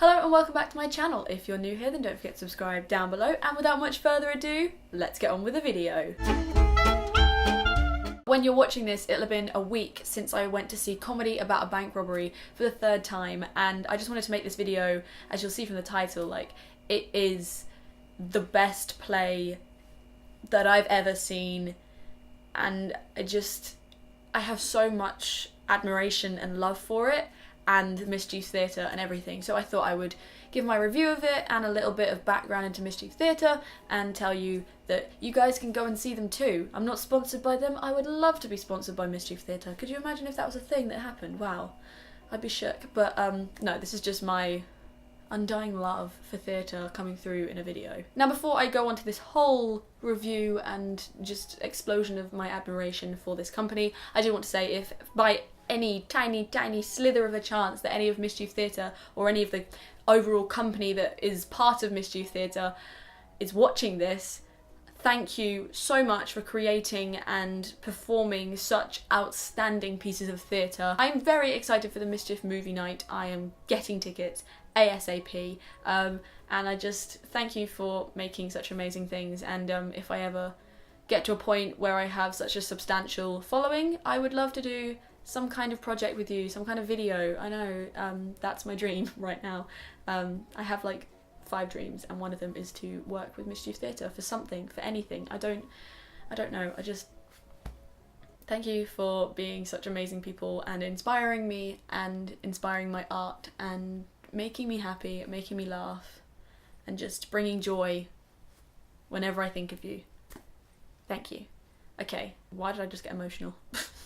Hello and welcome back to my channel. If you're new here, then don't forget to subscribe down below, and without much further ado, let's get on with the video. When you're watching this, it'll have been a week since I went to see Comedy About a Bank Robbery for the third time, and I just wanted to make this video, as you'll see from the title, like, it is the best play that I've ever seen, and I have so much admiration and love for it, and Mischief Theatre and everything. So I thought I would give my review of it and a little bit of background into Mischief Theatre and tell you that you guys can go and see them too. I'm not sponsored by them. I would love to be sponsored by Mischief Theatre. Could you imagine if that was a thing that happened? Wow, I'd be shook. But no, this is just my undying love for theatre coming through in a video. Now, before I go on to this whole review and just explosion of my admiration for this company, I do want to say, if by any tiny slither of a chance that any of Mischief Theatre or any of the overall company that is part of Mischief Theatre is watching this, thank you so much for creating and performing such outstanding pieces of theatre. I'm very excited for the Mischief movie night. I am getting tickets ASAP, and I just thank you for making such amazing things, and if I ever get to a point where I have such a substantial following, I would love to do some kind of project with you, some kind of video. I know, that's my dream right now. I have like 5 dreams, and one of them is to work with Mischief Theatre for something, for anything. I don't know, I just thank you for being such amazing people and inspiring me and inspiring my art and making me happy, making me laugh, and just bringing joy whenever I think of you. Thank you. Okay, why did I just get emotional?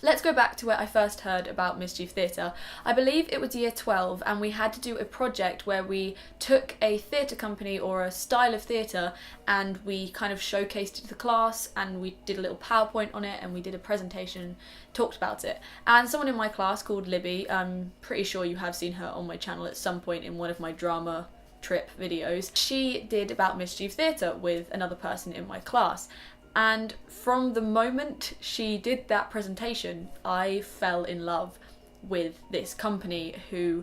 Let's go back to where I first heard about Mischief Theatre. I believe it was year 12, and we had to do a project where we took a theatre company or a style of theatre and we kind of showcased it to the class, and we did a little PowerPoint on it, and we did a presentation, talked about it. And someone in my class called Libby, I'm pretty sure you have seen her on my channel at some point in one of my drama trip videos, she did about Mischief Theatre with another person in my class. And from the moment she did that presentation, I fell in love with this company, who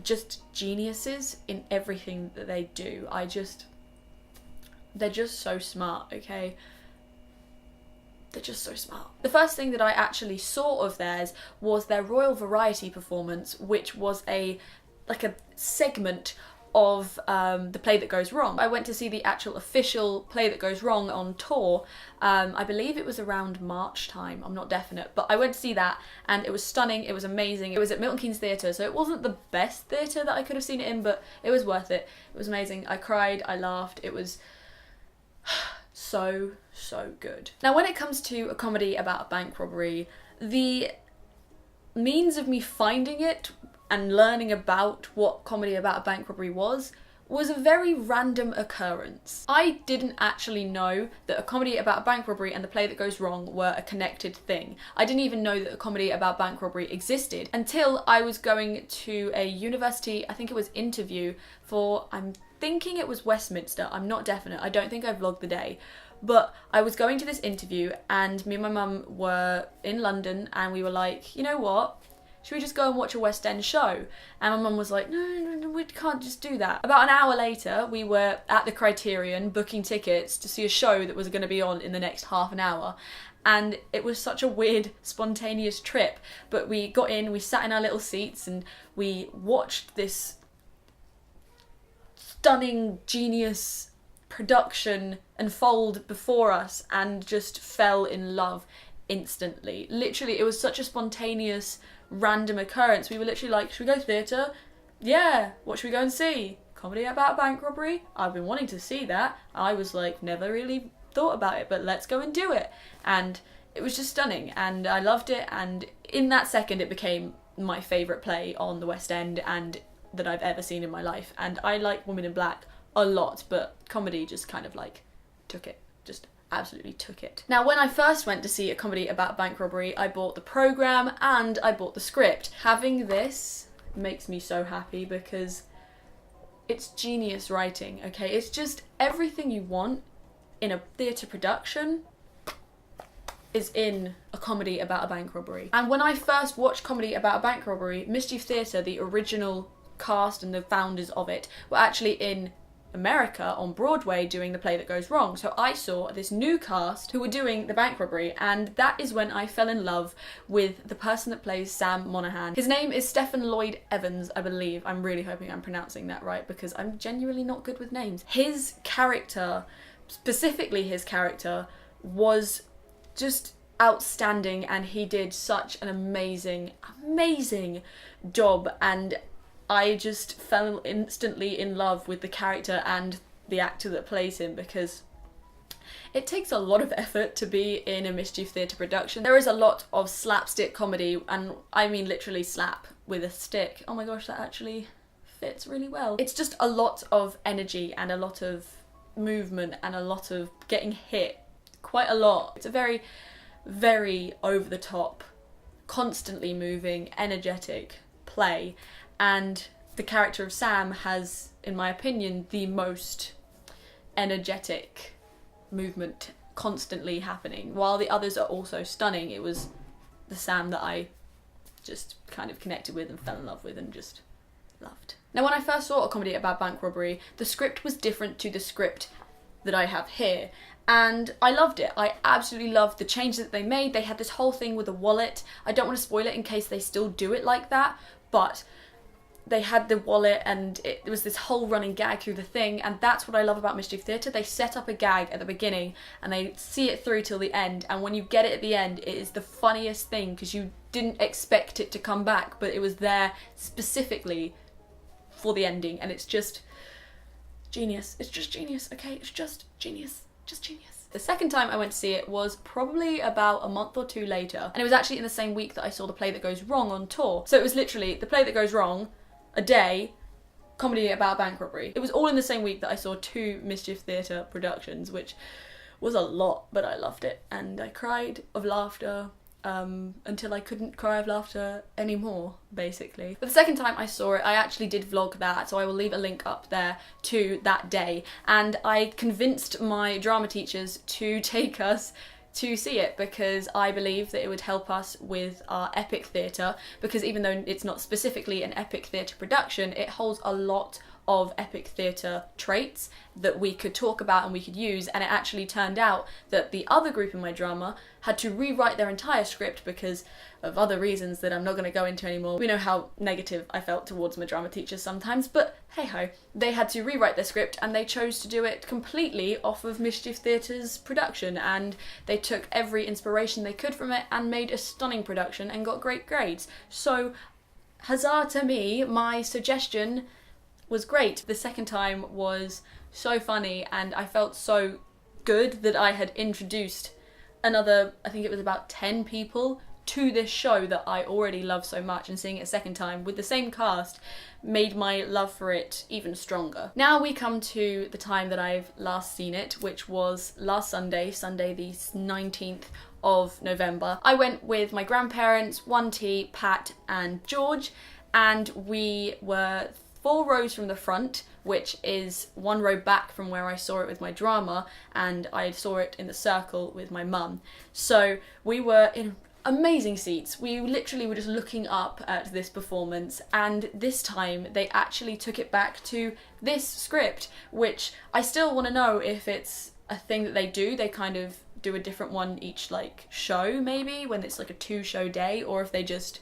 just geniuses in everything that they do. They're just so smart, okay? They're just so smart. The first thing that I actually saw of theirs was their Royal Variety performance, which was like a segment of the Play That Goes Wrong. I went to see the actual official Play That Goes Wrong on tour. I believe it was around March time, I'm not definite, but I went to see that and it was stunning, it was amazing. It was at Milton Keynes Theatre, so it wasn't the best theatre that I could have seen it in, but it was worth it. It was amazing. I cried, I laughed, it was so good. Now, when it comes to a comedy about a bank robbery, the means of me finding it and learning about what Comedy About a Bank Robbery was a very random occurrence. I didn't actually know that a comedy about a bank robbery and the Play That Goes Wrong were a connected thing. I didn't even know that a comedy about bank robbery existed until I was going to a university, I think it was interview for, I'm thinking it was Westminster, I'm not definite, I don't think I vlogged the day. But I was going to this interview and me and my mum were in London, and we were like, you know what? Should we just go and watch a West End show? And my mum was like, no, we can't just do that. About an hour later, we were at the Criterion booking tickets to see a show that was going to be on in the next half an hour. And it was such a weird, spontaneous trip. But we got in, we sat in our little seats, and we watched this stunning, genius production unfold before us and just fell in love instantly. Literally, it was such a spontaneous, random occurrence. We were literally like, should we go to theatre? Yeah, what should we go and see? Comedy About a Bank Robbery? I've been wanting to see that. I was like, never really thought about it, but let's go and do it. And it was just stunning, and I loved it, and in that second it became my favourite play on the West End and that I've ever seen in my life. And I like Women in Black a lot, but comedy just kind of like took it, just absolutely took it. Now, when I first went to see a comedy about bank robbery, I bought the programme and I bought the script. Having this makes me so happy because it's genius writing, okay? It's just everything you want in a theatre production is in a comedy about a bank robbery. And when I first watched Comedy About a Bank Robbery, Mischief Theatre, the original cast and the founders of it were actually in America on Broadway doing The Play That Goes Wrong. So I saw this new cast who were doing the Bank Robbery, and that is when I fell in love with the person that plays Sam Monaghan. His name is Stephen Lloyd Evans, I believe. I'm really hoping I'm pronouncing that right because I'm genuinely not good with names. His character, specifically his character, was just outstanding, and he did such an amazing job, and I just fell instantly in love with the character and the actor that plays him, because it takes a lot of effort to be in a Mischief Theatre production. There is a lot of slapstick comedy, and I mean literally slap with a stick. Oh my gosh, that actually fits really well. It's just a lot of energy and a lot of movement and a lot of getting hit, quite a lot. It's a very, very over the top, constantly moving, energetic play. And the character of Sam has, in my opinion, the most energetic movement constantly happening. While the others are also stunning, it was the Sam that I just kind of connected with and fell in love with and just loved. Now, when I first saw a comedy about bank robbery, the script was different to the script that I have here. And I loved it. I absolutely loved the changes that they made. They had this whole thing with a wallet. I don't want to spoil it in case they still do it like that, but they had the wallet and it was this whole running gag through the thing, and that's what I love about Mischief Theatre. They set up a gag at the beginning and they see it through till the end, and when you get it at the end, it is the funniest thing because you didn't expect it to come back, but it was there specifically for the ending, and it's just genius. It's just genius, okay? It's just genius. Just genius. The second time I went to see it was probably about a month or two later, and it was actually in the same week that I saw The Play That Goes Wrong on tour. So it was literally The Play That Goes Wrong, a day, comedy about bank robbery. It was all in the same week that I saw 2 Mischief Theatre productions, which was a lot, but I loved it. And I cried of laughter until I couldn't cry of laughter anymore, basically. But the second time I saw it, I actually did vlog that, so I will leave a link up there to that day. And I convinced my drama teachers to take us to see it because I believe that it would help us with our epic theatre, because even though it's not specifically an epic theatre production, it holds a lot of epic theatre traits that we could talk about and we could use. And it actually turned out that the other group in my drama had to rewrite their entire script because of other reasons that I'm not going to go into anymore. We know how negative I felt towards my drama teachers sometimes, but hey ho. They had to rewrite their script and they chose to do it completely off of Mischief Theatre's production, and they took every inspiration they could from it and made a stunning production and got great grades. So huzzah to me, my suggestion was great. The second time was so funny and I felt so good that I had introduced another, I think it was about 10 people to this show that I already love so much, and seeing it a second time with the same cast made my love for it even stronger. Now we come to the time that I've last seen it, which was last Sunday the 19th of November. I went with my grandparents, 1T, Pat and George, and we were 4 rows from the front, which is 1 row back from where I saw it with my drama, and I saw it in the circle with my mum. So we were in amazing seats. We literally were just looking up at this performance, and this time they actually took it back to this script, which I still want to know if it's a thing that they do. They kind of do a different one each like show, maybe, when it's like a 2-show day, or if they just,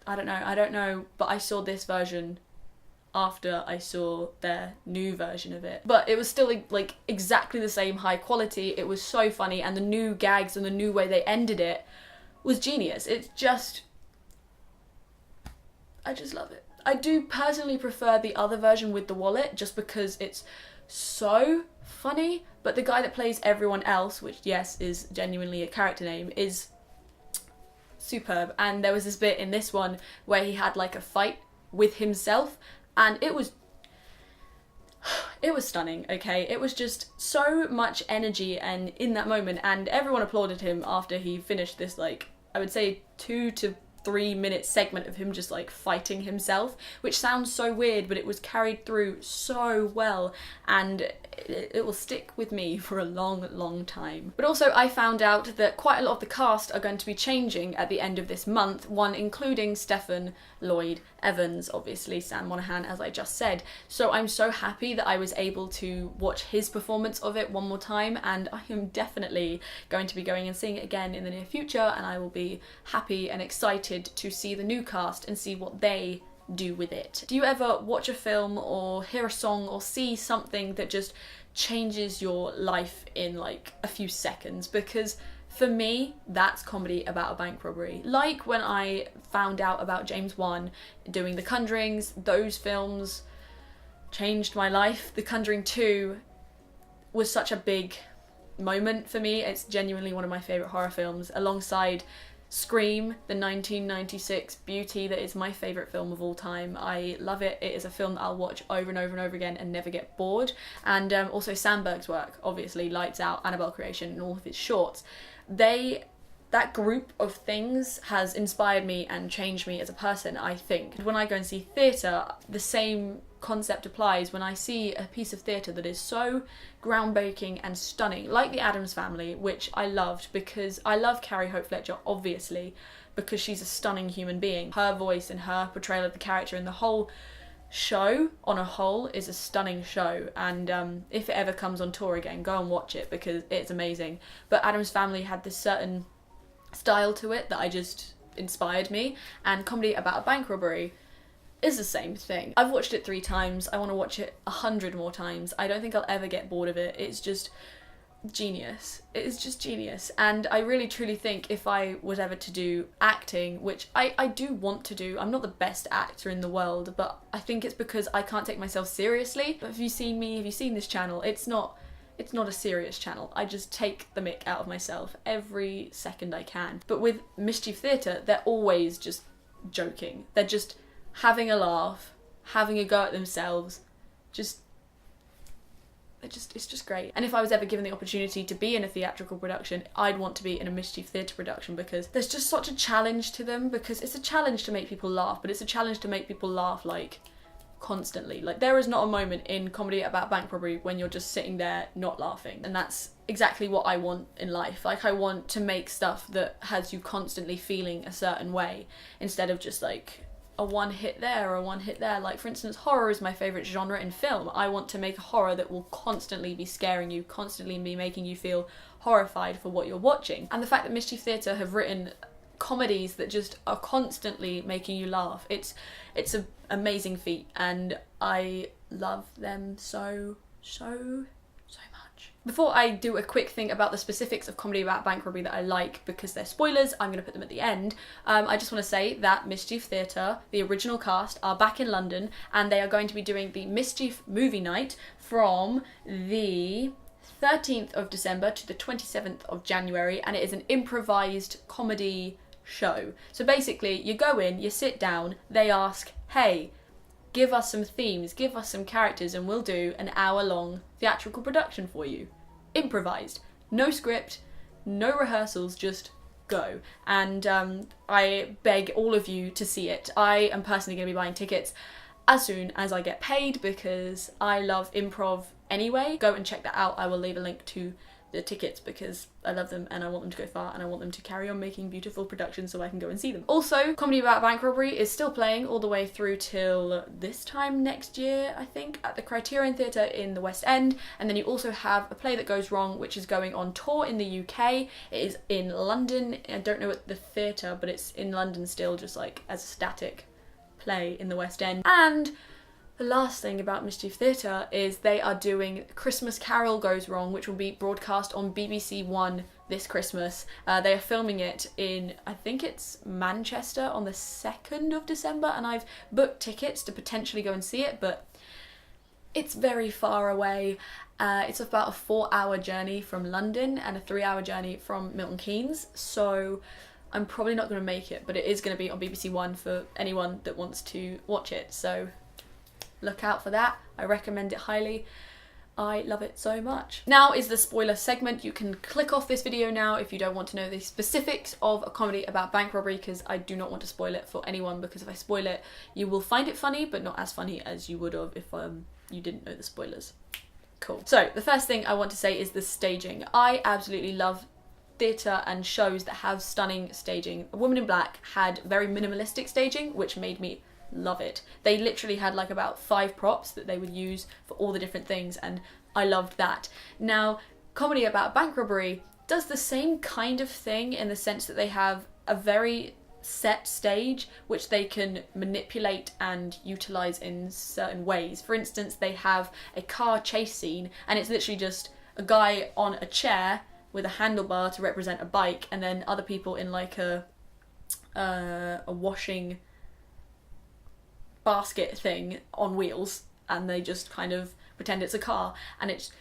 I don't know, but I saw this version after I saw their new version of it. But it was still like exactly the same high quality. It was so funny, and the new gags and the new way they ended it was genius. It's just, I just love it. I do personally prefer the other version with the wallet just because it's so funny, but the guy that plays everyone else, which yes is genuinely a character name, is superb. And there was this bit in this one where he had like a fight with himself, and it was stunning, okay? It was just so much energy and in that moment, and everyone applauded him after he finished this, like, I would say 2 to 3-minute segment of him just like fighting himself, which sounds so weird, but it was carried through so well, and it will stick with me for a long time. But also I found out that quite a lot of the cast are going to be changing at the end of this month, one including Stephen Lloyd Evans, obviously Sam Monaghan, as I just said. So I'm so happy that I was able to watch his performance of it one more time, and I am definitely going to be going and seeing it again in the near future, and I will be happy and excited to see the new cast and see what they do with it. Do you ever watch a film or hear a song or see something that just changes your life in like a few seconds? Because for me, that's comedy about a bank robbery. Like when I found out about James Wan doing The Conjurings, those films changed my life. The Conjuring 2 was such a big moment for me. It's genuinely one of my favourite horror films, alongside Scream, the 1996 beauty that is my favourite film of all time. I love it. It is a film that I'll watch over and over and over again and never get bored. And also Sandberg's work, obviously, Lights Out, Annabelle Creation, and all of his shorts. That group of things has inspired me and changed me as a person, I think. When I go and see theatre, the same concept applies. When I see a piece of theatre that is so groundbreaking and stunning, like The Addams Family, which I loved because I love Carrie Hope Fletcher, obviously, because she's a stunning human being. Her voice and her portrayal of the character and the whole show on a whole is a stunning show, and if it ever comes on tour again, go and watch it because it's amazing. But Addams Family had this certain style to it that I just inspired me, and comedy about a bank robbery is the same thing. I've watched it 3 times. I want to watch it 100 more times. I don't think I'll ever get bored of it. It's just genius. It is just genius. And I really truly think if I was ever to do acting, which I do want to do, I'm not the best actor in the world, but I think it's because I can't take myself seriously. But have you seen me? Have you seen this channel? It's not a serious channel. I just take the mick out of myself every second I can. But with Mischief Theatre, they're always just joking. They're just having a laugh, having a go at themselves. It's just great. And if I was ever given the opportunity to be in a theatrical production, I'd want to be in a Mischief Theatre production, because there's just such a challenge to them, because it's a challenge to make people laugh, but it's a challenge to make people laugh like constantly. Like, there is not a moment in comedy about bank robbery when you're just sitting there not laughing, and that's exactly what I want in life. Like, I want to make stuff that has you constantly feeling a certain way, instead of just like a one hit there or a one hit there. Like, for instance, horror is my favourite genre in film. I want to make a horror that will constantly be scaring you, constantly be making you feel horrified for what you're watching. And the fact that Mischief Theatre have written comedies that just are constantly making you laugh, it's an amazing feat, and I love them so much. Before I do a quick thing about the specifics of comedy about bank robbery that I like, because they're spoilers, I'm going to put them at the end. I just want to say that Mischief Theatre, the original cast, are back in London, and they are going to be doing the Mischief movie night from the 13th of December to the 27th of January, and it is an improvised comedy show. So basically, you go in, you sit down, they ask, hey, give us some themes, give us some characters, and we'll do an hour-long theatrical production for you. Improvised. No script, no rehearsals, just go. And I beg all of you to see it. I am personally going to be buying tickets as soon as I get paid, because I love improv anyway. Go and check that out. I will leave a link to the tickets because I love them and I want them to go far, and I want them to carry on making beautiful productions so I can go and see them. Also, comedy about bank robbery is still playing all the way through till this time next year, I think, at the Criterion Theatre in the West End. And then you also have A Play That Goes Wrong, which is going on tour in the UK. It is in London. I don't know what the theatre, but it's in London still, just like as a static play in the West End. And the last thing about Mischief Theatre is they are doing Christmas Carol Goes Wrong, which will be broadcast on BBC One this Christmas. They are filming it in, I think it's Manchester, on the 2nd of December, and I've booked tickets to potentially go and see it, but it's very far away. It's about a 4-hour journey from London and a 3-hour journey from Milton Keynes, so I'm probably not going to make it, but it is going to be on BBC One for anyone that wants to watch it, so look out for that. I recommend it highly. I love it so much. Now is the spoiler segment. You can click off this video now if you don't want to know the specifics of a comedy about bank robbery, because I do not want to spoil it for anyone, because if I spoil it, you will find it funny, but not as funny as you would have if you didn't know the spoilers. Cool. So the first thing I want to say is the staging. I absolutely love theatre and shows that have stunning staging. A Woman in Black had very minimalistic staging, which made me love it. They literally had like about 5 props that they would use for all the different things, and I loved that. Now, comedy about bank robbery does the same kind of thing in the sense that they have a very set stage which they can manipulate and utilize in certain ways. For instance, they have a car chase scene, and it's literally just a guy on a chair with a handlebar to represent a bike, and then other people in like a washing basket thing on wheels, and they just kind of pretend it's a car, and it's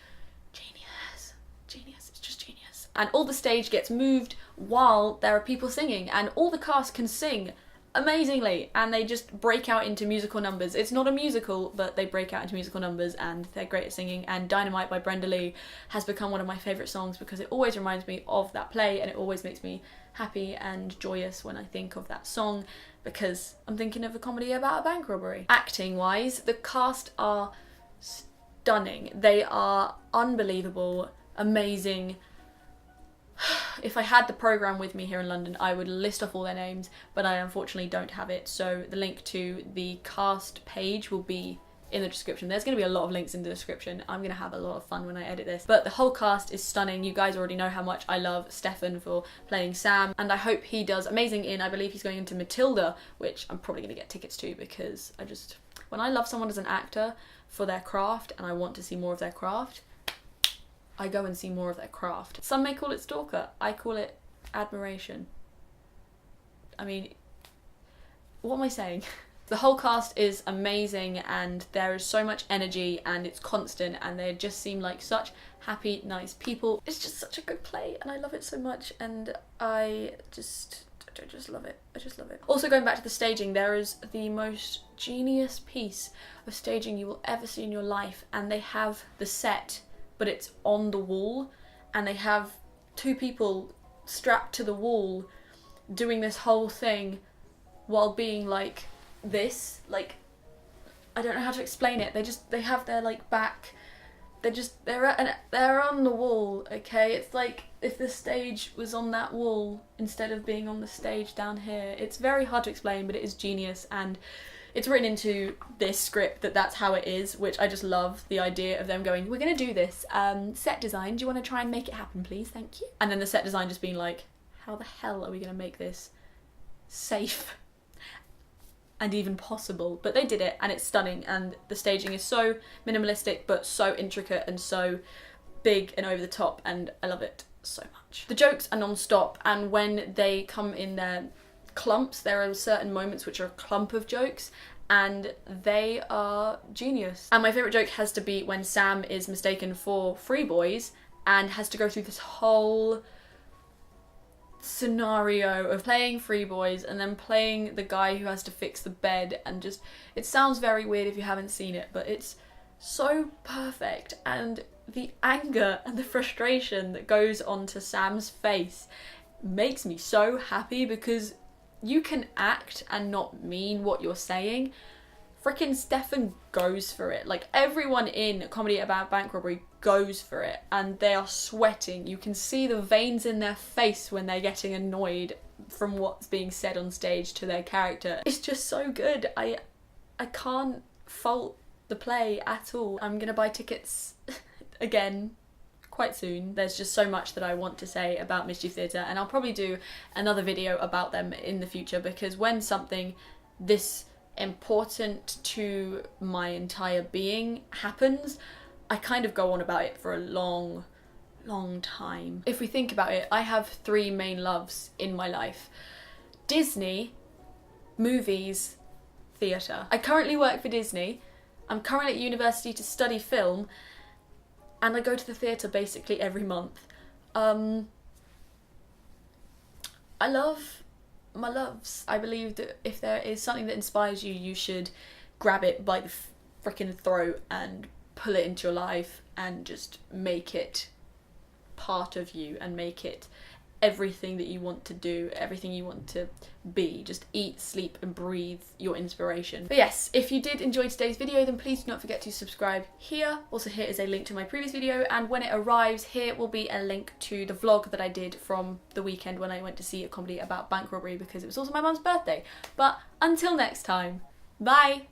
genius, it's just genius. And all the stage gets moved while there are people singing, and all the cast can sing amazingly, and they just break out into musical numbers. It's not a musical, but they break out into musical numbers, and they're great at singing. And Dynamite by Brenda Lee has become one of my favourite songs because it always reminds me of that play, and it always makes me happy and joyous when I think of that song, because I'm thinking of a comedy about a bank robbery. Acting wise, the cast are stunning. They are unbelievable, amazing. If I had the programme with me here in London, I would list off all their names, but I unfortunately don't have it, so the link to the cast page will be in the description. There's going to be a lot of links in the description. I'm going to have a lot of fun when I edit this. But the whole cast is stunning. You guys already know how much I love Stefan for playing Sam, and I hope he does amazing in, I believe he's going into Matilda, which I'm probably going to get tickets to, because when I love someone as an actor for their craft and I want to see more of their craft, I go and see more of their craft. Some may call it stalker. I call it admiration. I mean, what am I saying? The whole cast is amazing, and there is so much energy, and it's constant, and they just seem like such happy, nice people. It's just such a good play, and I love it so much, and I just love it. I just love it. Also, going back to the staging, there is the most genius piece of staging you will ever see in your life, and they have the set, but it's on the wall, and they have 2 people strapped to the wall doing this whole thing while being like this, like, I don't know how to explain it. They have their like back, they're on the wall, okay? It's like if the stage was on that wall instead of being on the stage down here. It's very hard to explain, but it is genius, and it's written into this script that that's how it is, which I just love the idea of them going, we're gonna do this, set design, do you want to try and make it happen please, thank you? And then the set design just being like, how the hell are we gonna make this safe and even possible? But they did it, and it's stunning, and the staging is so minimalistic but so intricate and so big and over the top, and I love it so much. The jokes are non-stop, and when they come in their clumps, there are certain moments which are a clump of jokes, and they are genius. And my favourite joke has to be when Sam is mistaken for Free Boys and has to go through this whole scenario of playing Free Boys and then playing the guy who has to fix the bed, and just, it sounds very weird if you haven't seen it, but it's so perfect, and the anger and the frustration that goes onto Sam's face makes me so happy, because you can act and not mean what you're saying. Frickin' Stefan goes for it. Like, everyone in Comedy About Bank Robbery goes for it, and they are sweating. You can see the veins in their face when they're getting annoyed from what's being said on stage to their character. It's just so good. I can't fault the play at all. I'm gonna buy tickets again quite soon. There's just so much that I want to say about Mischief Theatre, and I'll probably do another video about them in the future, because when something this important to my entire being happens, I kind of go on about it for a long time. If we think about it, I have 3 main loves in my life: Disney, movies, theatre. I currently work for Disney, I'm currently at university to study film, and I go to the theatre basically every month. I love my loves. I believe that if there is something that inspires you, you should grab it by the frickin' throat and pull it into your life and just make it part of you and make it everything that you want to do, everything you want to be. Just eat, sleep and breathe your inspiration. But yes, if you did enjoy today's video, then please do not forget to subscribe here. Also, here is a link to my previous video, and when it arrives, here will be a link to the vlog that I did from the weekend when I went to see a comedy about bank robbery, because it was also my mum's birthday. But until next time, bye!